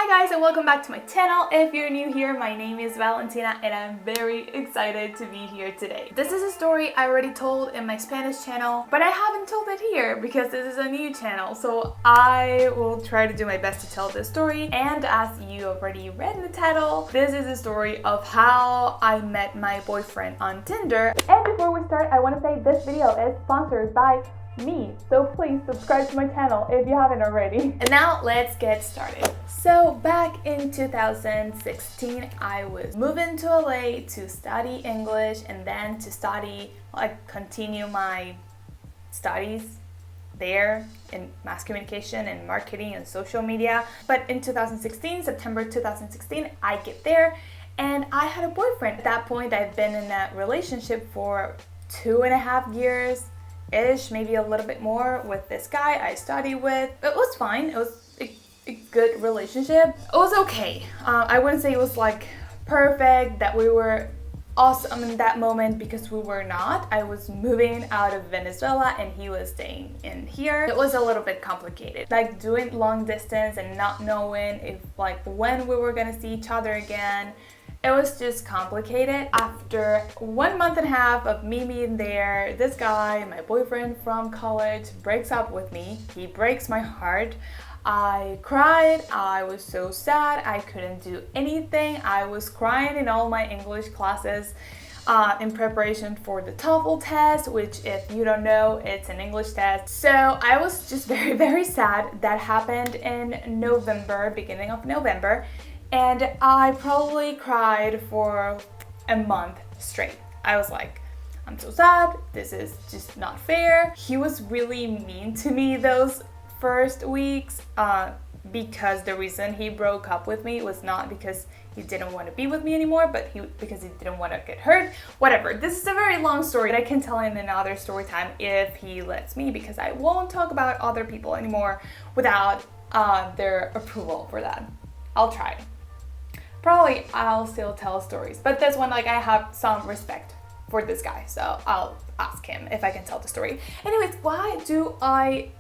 Hi guys and welcome back to my channel. If you're new here, my name is Valentina and I'm very excited to be here today. This is a story I already told in my Spanish channel, but I haven't told it here because this is a new channel. So I will try to do my best to tell this story. And as you already read in the title, this is a story of how I met my boyfriend on Tinder. And before we start, I want to say this video is sponsored by me, so please subscribe to my channel if you haven't already. And now let's get started. So back in 2016, I was moving to LA to study English and then to continue my studies there in mass communication and marketing and social media. But in 2016, September 2016, I get there and I had a boyfriend. At that point, I'd been in a relationship for 2.5 years ish, maybe a little bit more, with this guy I studied with. It was fine. It was a good relationship. It was okay. I wouldn't say it was like perfect, that we were awesome in that moment, because we were not. I was moving out of Venezuela and he was staying in here. It was a little bit complicated, like doing long distance and not knowing if when we were gonna see each other again. It was just complicated. After 1.5 months of me being there, this guy, my boyfriend from college, breaks up with me. He breaks my heart. I cried. I was so sad. I couldn't do anything. I was crying in all my English classes in preparation for the TOEFL test, which, if you don't know, it's an English test. So I was just very, very sad. That happened in November, beginning of November. And I probably cried for a month straight. I was like, I'm so sad. This is just not fair. He was really mean to me those first weeks because the reason he broke up with me was not because he didn't want to be with me anymore, but because he didn't want to get hurt. Whatever. This is a very long story that I can tell in another story time if he lets me, because I won't talk about other people anymore without their approval for that. I'll try. Probably I'll still tell stories, but this one, I have some respect for this guy, so I'll ask him if I can tell the story. Anyways, why do I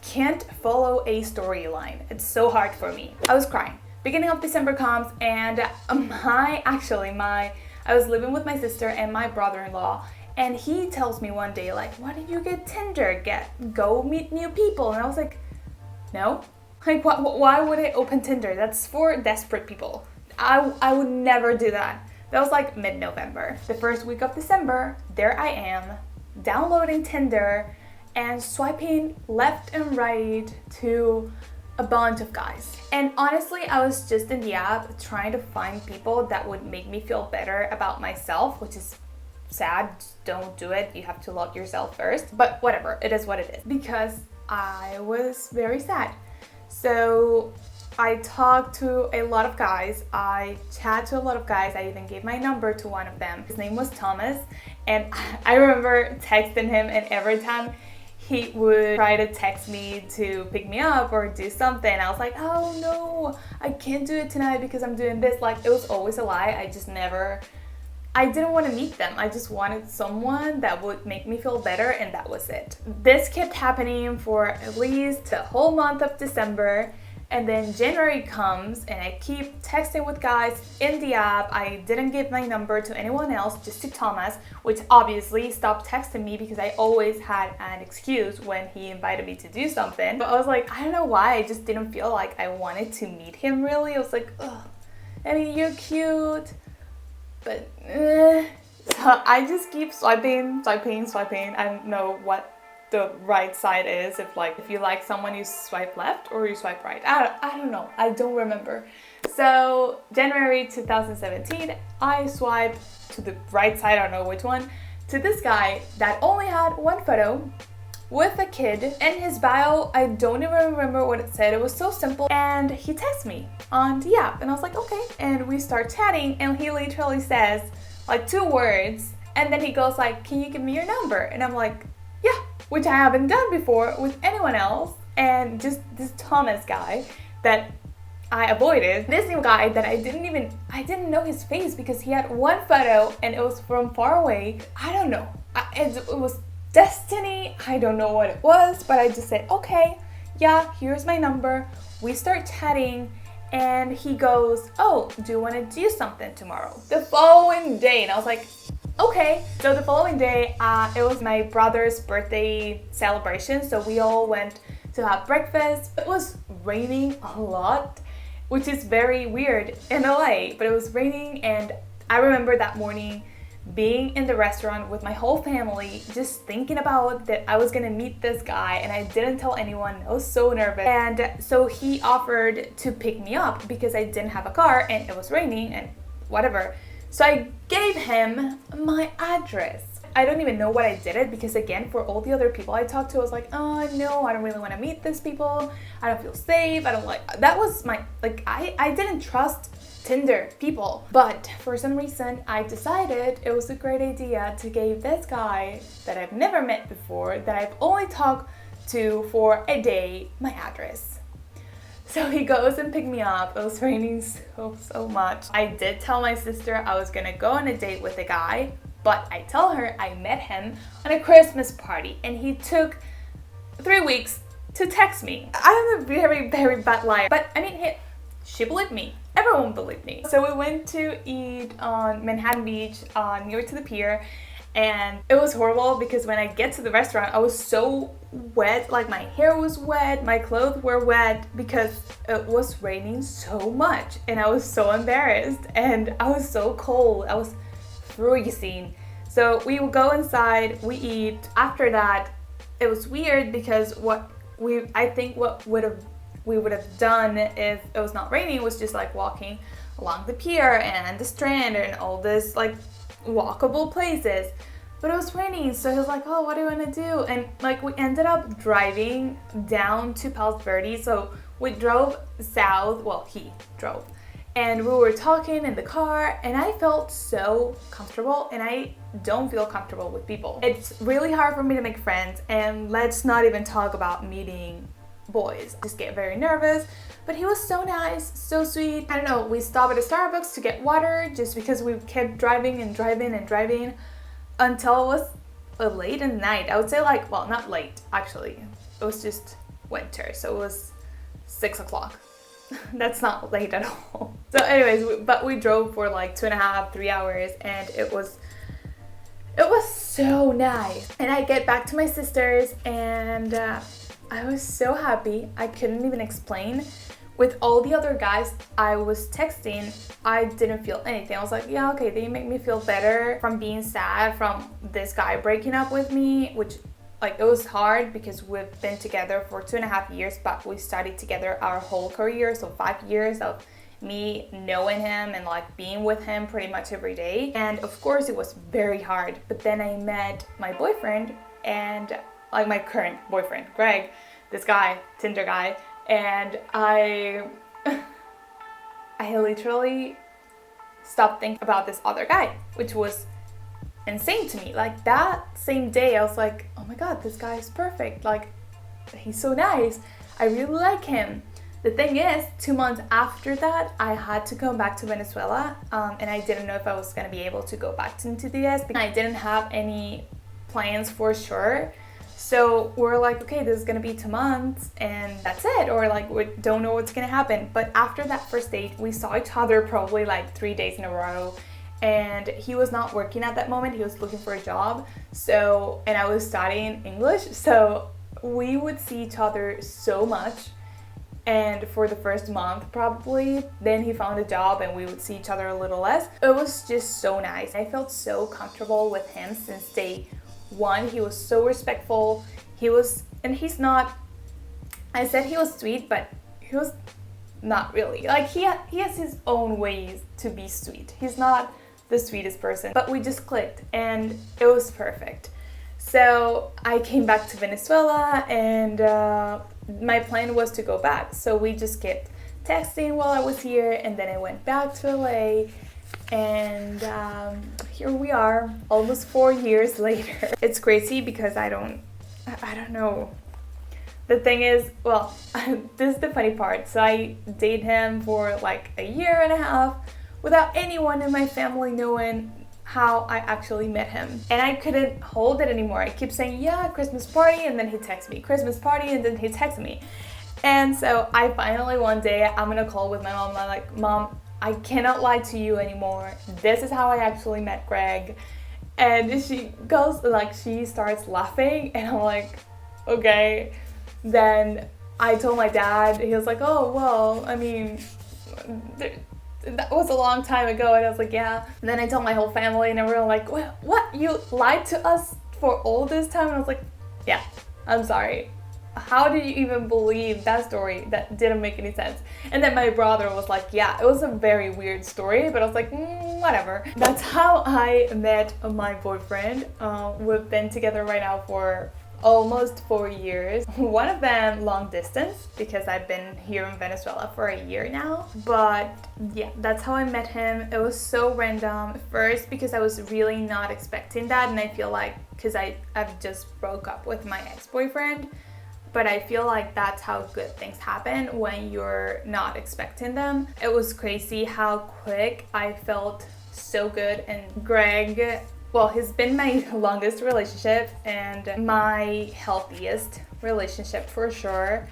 can't follow a storyline? It's so hard for me. I was crying. Beginning of December comes and I was living with my sister and my brother-in-law, and he tells me one day, why don't you get Tinder? Go meet new people. And I was like, no. Why would I open Tinder? That's for desperate people. I would never do that. That was mid-November. The first week of December, there I am, downloading Tinder and swiping left and right to a bunch of guys. And honestly, I was just in the app trying to find people that would make me feel better about myself, which is sad. Don't do it. You have to love yourself first. But whatever, it is what it is. Because I was very sad. So I talked to a lot of guys, I chat to a lot of guys, I even gave my number to one of them. His name was Thomas, and I remember texting him, and every time he would try to text me to pick me up or do something, I was like, oh no, I can't do it tonight because I'm doing this. It was always a lie. I didn't want to meet them. I just wanted someone that would make me feel better, and that was it. This kept happening for at least the whole month of December. And then January comes and I keep texting with guys in the app. I didn't give my number to anyone else, just to Thomas, which obviously stopped texting me because I always had an excuse when he invited me to do something. But I was like, I don't know why, I just didn't feel like I wanted to meet him really. I was like, ugh, I mean, you're cute, but So I just keep swiping. I don't know what the right side is. If you like someone, you swipe left or you swipe right. I don't know. I don't remember. So January 2017, I swiped to the right side, I don't know which one, to this guy that only had one photo with a kid. In his bio, I don't even remember what it said. It was so simple. And he texted me on the app and I was like, okay. And we start chatting and he literally says 2 words. And then he goes can you give me your number? And I'm like, yeah, which I haven't done before with anyone else. And just this Thomas guy that I avoided. This new guy that I didn't know his face because he had one photo and it was from far away. I don't know. It was destiny. I don't know what it was, but I just said, okay, yeah, here's my number. We start chatting And he goes, oh, do you want to do something tomorrow? The following day. And I was like, okay. So the following day, it was my brother's birthday celebration. So we all went to have breakfast. It was raining a lot, which is very weird in LA. But it was raining, and I remember that morning being in the restaurant with my whole family, just thinking about that I was gonna meet this guy, and I didn't tell anyone. I was so nervous. And so he offered to pick me up because I didn't have a car and it was raining and whatever. So I gave him my address. I don't even know what I did it, because again, for all the other people I talked to, I was like, oh no, I don't really want to meet these people. I don't feel safe. I don't like, that was my, like, I didn't trust Tinder people. But for some reason, I decided it was a great idea to give this guy that I've never met before, that I've only talked to for a day, my address. So he goes and picked me up. It was raining so much. I did tell my sister I was gonna go on a date with a guy, but I tell her I met him on a Christmas party, and he took 3 weeks to text me. I'm a very, very bad liar, but I mean, she believed me. Everyone believed me. So we went to eat on Manhattan Beach, near to the pier, and it was horrible because when I get to the restaurant, I was so wet. Like, my hair was wet, my clothes were wet because it was raining so much, and I was so embarrassed, and I was so cold. I was freezing. So we would go inside, we eat. After that, it was weird because I think what we would have done if it was not raining was just like walking along the pier and the strand and all this like walkable places. But it was raining, so he was like, oh, what do you want to do? And like, we ended up driving down to Palos Verdes. So we drove south, well, he drove, and we were talking in the car, and I felt so comfortable, and I don't feel comfortable with people. It's really hard for me to make friends, and let's not even talk about meeting boys. I just get very nervous. But he was so nice, so sweet. I don't know, we stopped at a Starbucks to get water just because we kept driving and driving and driving until it was late in the night. I would say, like, well, not late actually, it was just winter, so it was 6 o'clock. That's not late at all. So anyways, but we drove for like 2.5, 3 hours, and it was so nice. And I get back to my sister's, and I was so happy. I couldn't even explain. With all the other guys I was texting, I didn't feel anything. I was like, yeah, okay, they make me feel better from being sad from this guy breaking up with me, which, like, it was hard because we've been together for 2.5 years, but we studied together our whole career, so 5 years of me knowing him and like being with him pretty much every day. And of course it was very hard. But then I met my boyfriend, and like my current boyfriend, Greg, this guy, Tinder guy, and I literally stopped thinking about this other guy, which was insane to me. Like, that same day I was like, oh my god, this guy is perfect, like, he's so nice, I really like him. The thing is, 2 months after that, I had to come back to Venezuela, and I didn't know if I was gonna be able to go back into the US because I didn't have any plans for sure. So we're like, okay, this is gonna be 2 months and that's it, or like, we don't know what's gonna happen. But after that first date, we saw each other probably like 3 days in a row, and he was not working at that moment, he was looking for a job. So, and I was studying English, so we would see each other so much. And for the first month probably, then he found a job and we would see each other a little less. It was just so nice. I felt so comfortable with him since day one. He was so respectful. And he's not, I said he was sweet, but he was not really. Like, he has his own ways to be sweet. He's not the sweetest person, but we just clicked and it was perfect. So I came back to Venezuela, and my plan was to go back. So we just kept texting while I was here, and then I went back to LA, and here we are almost 4 years later. It's crazy because I don't know. The thing is, well, this is the funny part. So I dated him for like 1.5 years without anyone in my family knowing how I actually met him. And I couldn't hold it anymore. I keep saying, yeah, Christmas party, and then he texts me, Christmas party, and then he texts me. And so I finally one day I'm gonna call with my mom and I'm like, Mom, I cannot lie to you anymore. This is how I actually met Greg. And she goes, like, she starts laughing and I'm like, okay. Then I told my dad, he was like, oh, well, I mean, that was a long time ago. And I was like, yeah. And then I told my whole family and everyone like, what? You lied to us for all this time? And I was like, yeah, I'm sorry. How did you even believe that story? That didn't make any sense. And then my brother was like, yeah, it was a very weird story, but I was like, whatever. That's how I met my boyfriend. We've been together right now for almost 4 years. One of them long distance because I've been here in Venezuela for a year now. But yeah, that's how I met him. It was so random at first because I was really not expecting that, and I feel like because I've just broke up with my ex-boyfriend. But I feel like that's how good things happen when you're not expecting them. It was crazy how quick I felt so good. And Greg, well, he's been my longest relationship and my healthiest relationship for sure.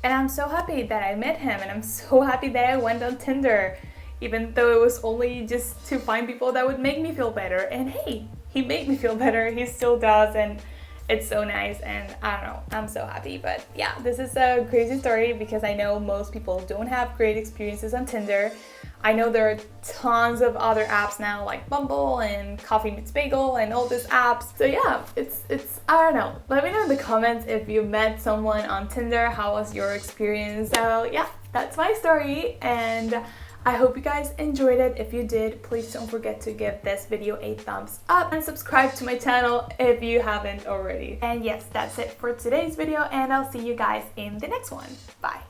And I'm so happy that I met him, and I'm so happy that I went on Tinder, even though it was only just to find people that would make me feel better. And hey, he made me feel better. He still does, and it's so nice, and I don't know, I'm so happy. But yeah, this is a crazy story because I know most people don't have great experiences on Tinder. I know there are tons of other apps now like Bumble and Coffee Meets Bagel and all these apps. So yeah, it's I don't know. Let me know in the comments if you met someone on Tinder. How was your experience? So yeah, that's my story, and I hope you guys enjoyed it. If you did, please don't forget to give this video a thumbs up and subscribe to my channel if you haven't already. And yes, that's it for today's video, and I'll see you guys in the next one. Bye.